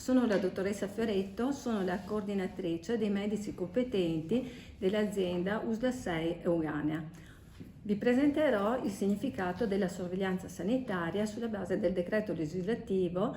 sono la dottoressa Fioretto, sono la coordinatrice dei medici competenti dell'azienda USLA 6 Euganea. Vi presenterò il significato della sorveglianza sanitaria sulla base del decreto legislativo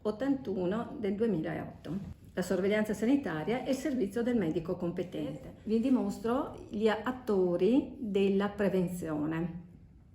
81 del 2008. La sorveglianza sanitaria è il servizio del medico competente. Vi dimostro gli attori della prevenzione.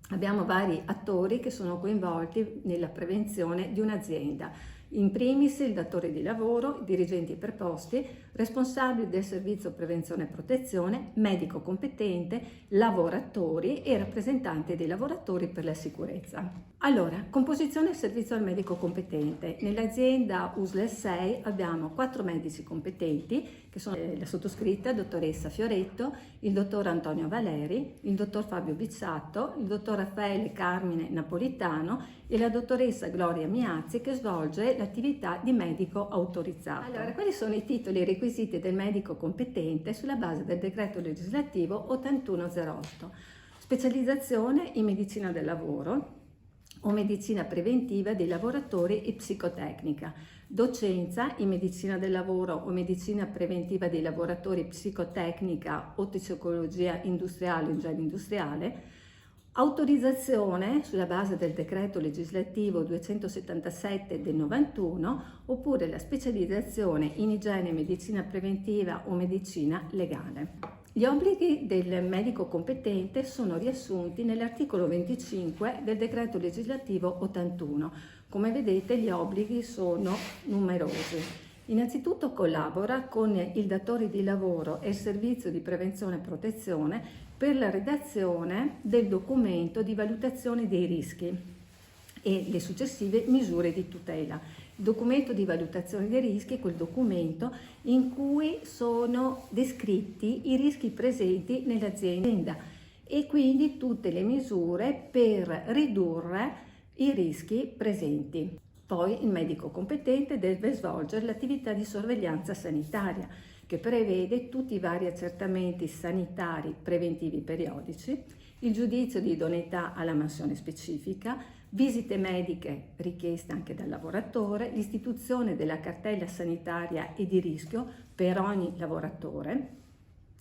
Abbiamo vari attori che sono coinvolti nella prevenzione di un'azienda. In primis il datore di lavoro, i dirigenti preposti, responsabili del servizio prevenzione e protezione, medico competente, lavoratori e rappresentanti dei lavoratori per la sicurezza. Allora, composizione e servizio al medico competente. Nell'azienda USLA 6 abbiamo 4 medici competenti, che sono la sottoscritta, dottoressa Fioretto, il dottor Antonio Valeri, il dottor Fabio Bizzatto, il dottor Raffaele Carmine Napolitano e la dottoressa Gloria Miazzi, che svolge l'attività di medico autorizzato. Allora, quali sono i titoli e i requisiti del medico competente sulla base del decreto legislativo 8108? Specializzazione in medicina del lavoro o medicina preventiva dei lavoratori e psicotecnica, docenza in medicina del lavoro o medicina preventiva dei lavoratori, psicotecnica o psicologia industriale o igiene industriale, autorizzazione sulla base del decreto legislativo 277 del 91 oppure la specializzazione in igiene e medicina preventiva o medicina legale. Gli obblighi del medico competente sono riassunti nell'articolo 25 del decreto legislativo 81. Come vedete, gli obblighi sono numerosi. Innanzitutto collabora con il datore di lavoro e il servizio di prevenzione e protezione per la redazione del documento di valutazione dei rischi e le successive misure di tutela. Il documento di valutazione dei rischi è quel documento in cui sono descritti i rischi presenti nell'azienda e quindi tutte le misure per ridurre i rischi presenti. Poi il medico competente deve svolgere l'attività di sorveglianza sanitaria, che prevede tutti i vari accertamenti sanitari preventivi periodici, il giudizio di idoneità alla mansione specifica, visite mediche richieste anche dal lavoratore, l'istituzione della cartella sanitaria e di rischio per ogni lavoratore,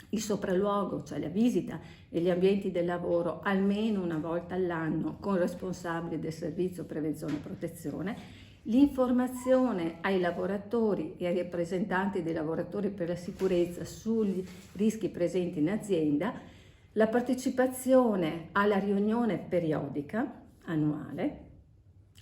il sopralluogo, cioè la visita negli ambienti del lavoro almeno una volta all'anno con responsabile del servizio prevenzione e protezione, l'informazione ai lavoratori e ai rappresentanti dei lavoratori per la sicurezza sugli rischi presenti in azienda, la partecipazione alla riunione periodica annuale,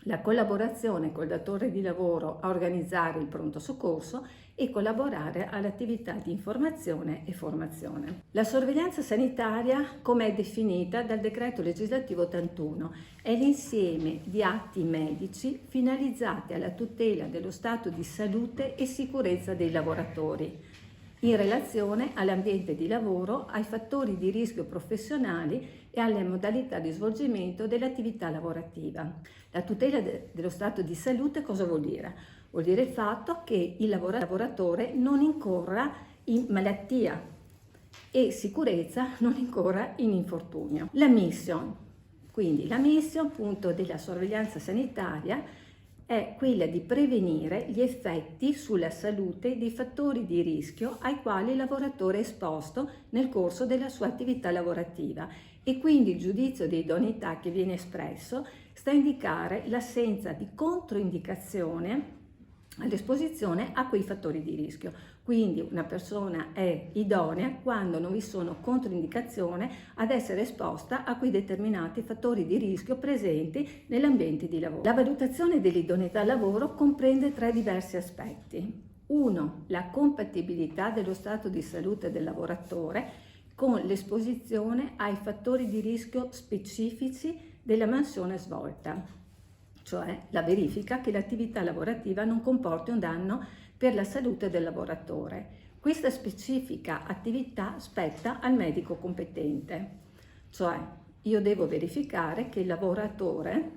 la collaborazione col datore di lavoro a organizzare il pronto soccorso e collaborare all'attività di informazione e formazione. La sorveglianza sanitaria, come è definita dal decreto legislativo 81, è l'insieme di atti medici finalizzati alla tutela dello stato di salute e sicurezza dei lavoratori, in relazione all'ambiente di lavoro, ai fattori di rischio professionali e alle modalità di svolgimento dell'attività lavorativa. La tutela dello stato di salute cosa vuol dire? Vuol dire il fatto che il lavoratore non incorra in malattia e sicurezza non incorra in infortunio. La mission appunto della sorveglianza sanitaria è quella di prevenire gli effetti sulla salute dei fattori di rischio ai quali il lavoratore è esposto nel corso della sua attività lavorativa e quindi il giudizio di idoneità che viene espresso sta a indicare l'assenza di controindicazione all'esposizione a quei fattori di rischio. Quindi una persona è idonea quando non vi sono controindicazioni ad essere esposta a quei determinati fattori di rischio presenti nell'ambiente di lavoro. La valutazione dell'idoneità al lavoro comprende 3 diversi aspetti. 1. La compatibilità dello stato di salute del lavoratore con l'esposizione ai fattori di rischio specifici della mansione svolta, cioè la verifica che l'attività lavorativa non comporti un danno per la salute del lavoratore. Questa specifica attività spetta al medico competente, cioè io devo verificare che il lavoratore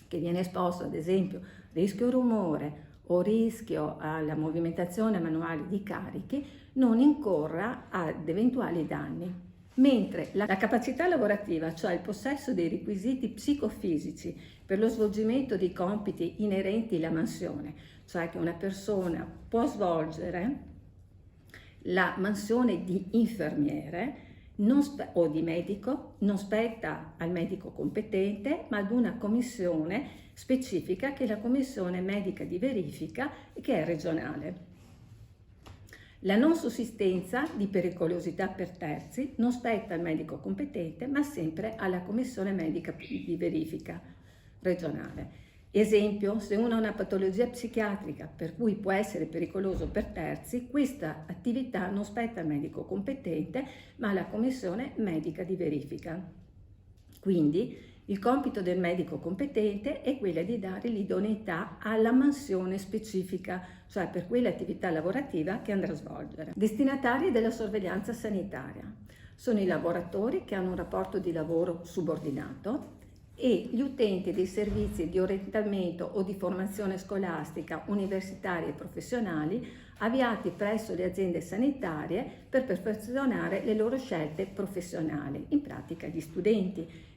che viene esposto ad esempio rischio rumore o rischio alla movimentazione manuale di carichi non incorra ad eventuali danni. Mentre la capacità lavorativa, cioè il possesso dei requisiti psicofisici per lo svolgimento dei compiti inerenti alla mansione, cioè che una persona può svolgere la mansione di infermiere o di medico, non spetta al medico competente, ma ad una commissione specifica che è la commissione medica di verifica e che è regionale. La non sussistenza di pericolosità per terzi non spetta al medico competente, ma sempre alla commissione medica di verifica regionale. Esempio, se uno ha una patologia psichiatrica per cui può essere pericoloso per terzi, questa attività non spetta al medico competente, ma alla commissione medica di verifica. Quindi il compito del medico competente è quello di dare l'idoneità alla mansione specifica, cioè per quell'attività lavorativa che andrà a svolgere. Destinatari della sorveglianza sanitaria sono i lavoratori che hanno un rapporto di lavoro subordinato e gli utenti dei servizi di orientamento o di formazione scolastica, universitarie e professionali avviati presso le aziende sanitarie per perfezionare le loro scelte professionali, in pratica gli studenti,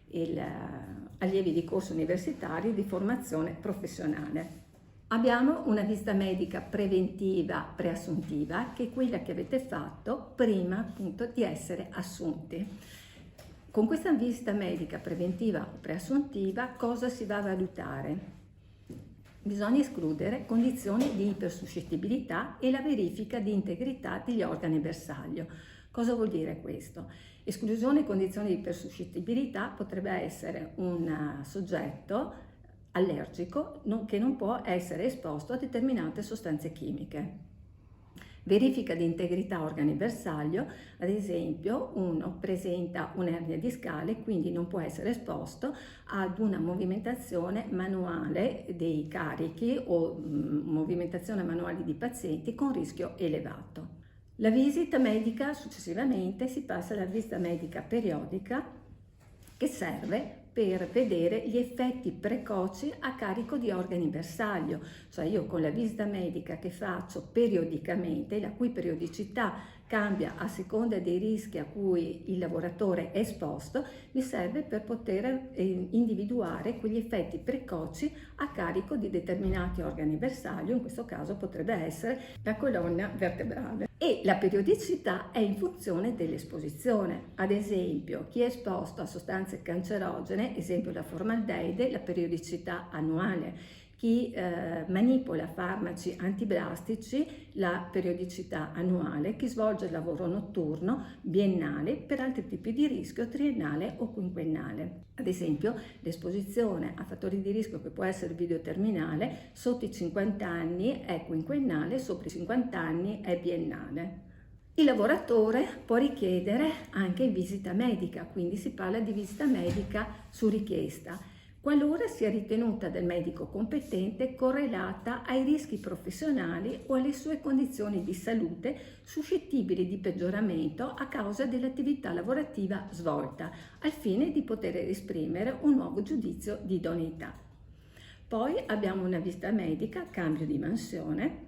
allievi di corsi universitari di formazione professionale. Abbiamo una visita medica preventiva preassuntiva, che è quella che avete fatto prima appunto di essere assunti. Con questa visita medica preventiva o preassuntiva cosa si va a valutare? Bisogna escludere condizioni di ipersuscettibilità e la verifica di integrità degli organi bersaglio. Cosa vuol dire questo? Esclusione e condizioni di ipersuscettibilità potrebbe essere un soggetto allergico che non può essere esposto a determinate sostanze chimiche. Verifica di integrità organi bersaglio, ad esempio uno presenta un'ernia discale, quindi non può essere esposto ad una movimentazione manuale dei carichi o movimentazione manuale di pazienti con rischio elevato. La visita medica, successivamente si passa alla visita medica periodica, che serve per vedere gli effetti precoci a carico di organi bersaglio, cioè io con la visita medica che faccio periodicamente, la cui periodicità cambia a seconda dei rischi a cui il lavoratore è esposto, mi serve per poter individuare quegli effetti precoci a carico di determinati organi bersaglio, in questo caso potrebbe essere la colonna vertebrale. E la periodicità è in funzione dell'esposizione. Ad esempio, chi è esposto a sostanze cancerogene, esempio la formaldeide, la periodicità annuale. Chi manipola farmaci antiblastici, la periodicità annuale. Chi svolge il lavoro notturno, biennale, per altri tipi di rischio triennale o quinquennale. Ad esempio, l'esposizione a fattori di rischio che può essere videoterminale, sotto i 50 anni è quinquennale, sopra i 50 anni è biennale. Il lavoratore può richiedere anche visita medica, quindi si parla di visita medica su richiesta, qualora sia ritenuta dal medico competente correlata ai rischi professionali o alle sue condizioni di salute suscettibili di peggioramento a causa dell'attività lavorativa svolta, al fine di poter esprimere un nuovo giudizio di idoneità. Poi abbiamo una visita medica, cambio di mansione,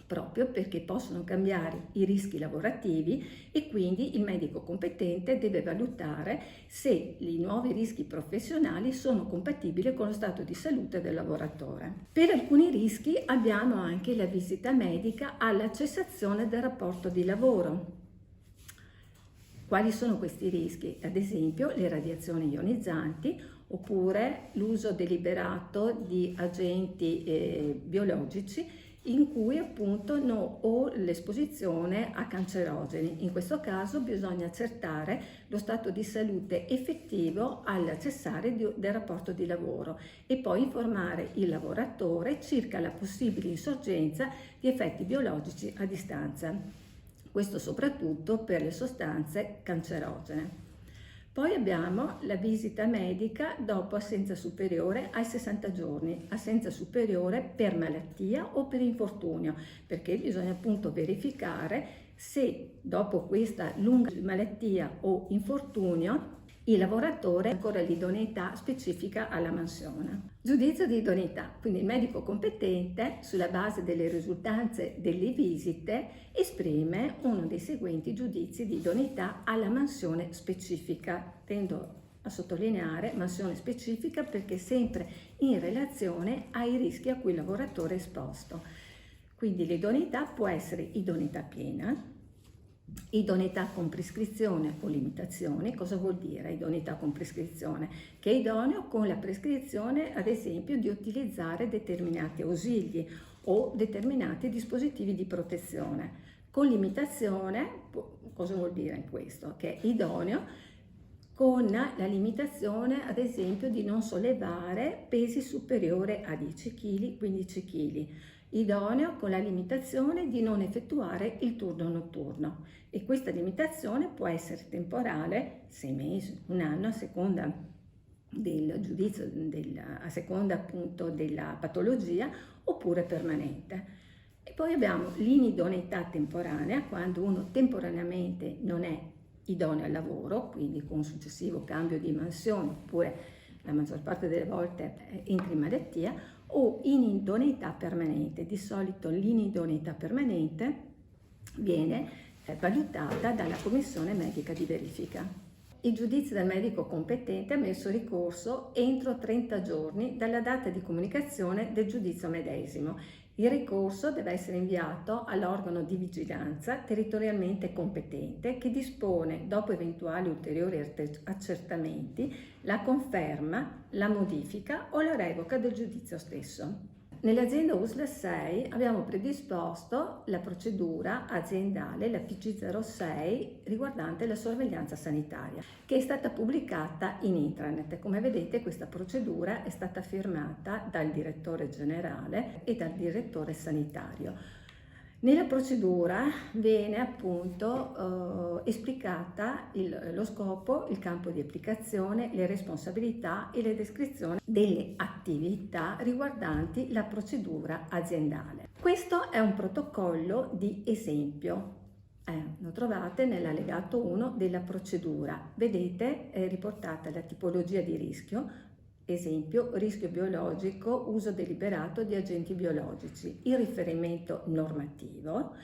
proprio perché possono cambiare i rischi lavorativi e quindi il medico competente deve valutare se i nuovi rischi professionali sono compatibili con lo stato di salute del lavoratore. Per alcuni rischi abbiamo anche la visita medica alla cessazione del rapporto di lavoro. Quali sono questi rischi? Ad esempio le radiazioni ionizzanti oppure l'uso deliberato di agenti biologici in cui appunto o l'esposizione a cancerogeni. In questo caso bisogna accertare lo stato di salute effettivo al cessare del rapporto di lavoro e poi informare il lavoratore circa la possibile insorgenza di effetti biologici a distanza. Questo soprattutto per le sostanze cancerogene. Poi abbiamo la visita medica dopo assenza superiore ai 60 giorni, assenza superiore per malattia o per infortunio, perché bisogna appunto verificare se dopo questa lunga malattia o infortunio il lavoratore ha ancora l'idoneità specifica alla mansione. Giudizio di idoneità, quindi il medico competente, sulla base delle risultanze delle visite, esprime uno dei seguenti giudizi di idoneità alla mansione specifica. Tendo a sottolineare mansione specifica perché sempre in relazione ai rischi a cui il lavoratore è esposto. Quindi l'idoneità può essere idoneità piena, idoneità con prescrizione o limitazioni. Cosa vuol dire idoneità con prescrizione? Che è idoneo con la prescrizione, ad esempio, di utilizzare determinati ausili o determinati dispositivi di protezione. Con limitazione, cosa vuol dire questo? Che è idoneo con la limitazione, ad esempio, di non sollevare pesi superiori a 10 kg, 15 kg. Idoneo con la limitazione di non effettuare il turno notturno, e questa limitazione può essere temporale, 6 mesi, un anno, a seconda del giudizio, a seconda appunto della patologia, oppure permanente. E poi abbiamo l'inidoneità temporanea, quando uno temporaneamente non è idoneo al lavoro, quindi con un successivo cambio di mansione, oppure la maggior parte delle volte entra in malattia, o inidoneità permanente. Di solito l'inidoneità permanente viene valutata dalla commissione medica di verifica. Il giudizio del medico competente ha messo ricorso entro 30 giorni dalla data di comunicazione del giudizio medesimo. Il ricorso deve essere inviato all'organo di vigilanza territorialmente competente che dispone, dopo eventuali ulteriori accertamenti, la conferma, la modifica o la revoca del giudizio stesso. Nell'azienda USL 6 abbiamo predisposto la procedura aziendale, la PC06, riguardante la sorveglianza sanitaria, che è stata pubblicata in intranet. Come vedete, questa procedura è stata firmata dal direttore generale e dal direttore sanitario. Nella procedura viene appunto esplicata lo scopo, il campo di applicazione, le responsabilità e le descrizioni delle attività riguardanti la procedura aziendale. Questo è un protocollo di esempio. Lo trovate nell'allegato 1 della procedura. Vedete, è riportata la tipologia di rischio. Esempio, rischio biologico, uso deliberato di agenti biologici, il riferimento normativo,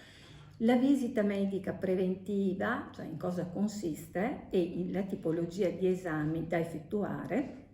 la visita medica preventiva, cioè in cosa consiste, e la tipologia di esami da effettuare,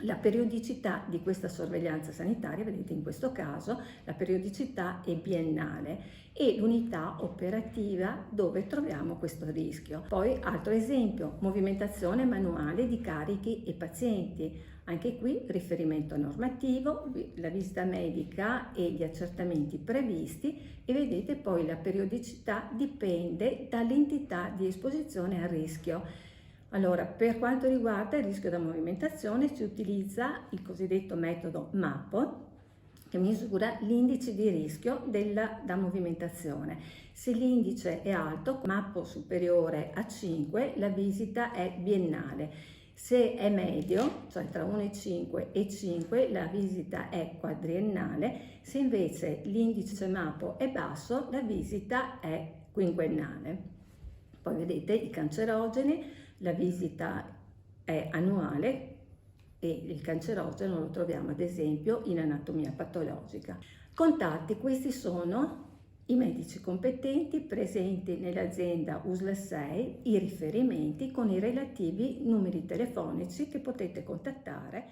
la periodicità di questa sorveglianza sanitaria. Vedete, in questo caso la periodicità è biennale, e l'unità operativa dove troviamo questo rischio. Poi, altro esempio, movimentazione manuale di carichi e pazienti. Anche qui riferimento normativo, la visita medica e gli accertamenti previsti, e vedete poi la periodicità dipende dall'entità di esposizione al rischio. Allora, per quanto riguarda il rischio da movimentazione si utilizza il cosiddetto metodo MAPO, che misura l'indice di rischio da movimentazione. Se l'indice è alto, MAPO superiore a 5, la visita è biennale. Se è medio, cioè tra 1,5 e 5, la visita è quadriennale. Se invece l'indice MAPO è basso, la visita è quinquennale. Poi vedete i cancerogeni, la visita è annuale, e il cancerogeno lo troviamo ad esempio in anatomia patologica. Contatti: questi sono i medici competenti presenti nell'azienda USL 6, i riferimenti con i relativi numeri telefonici che potete contattare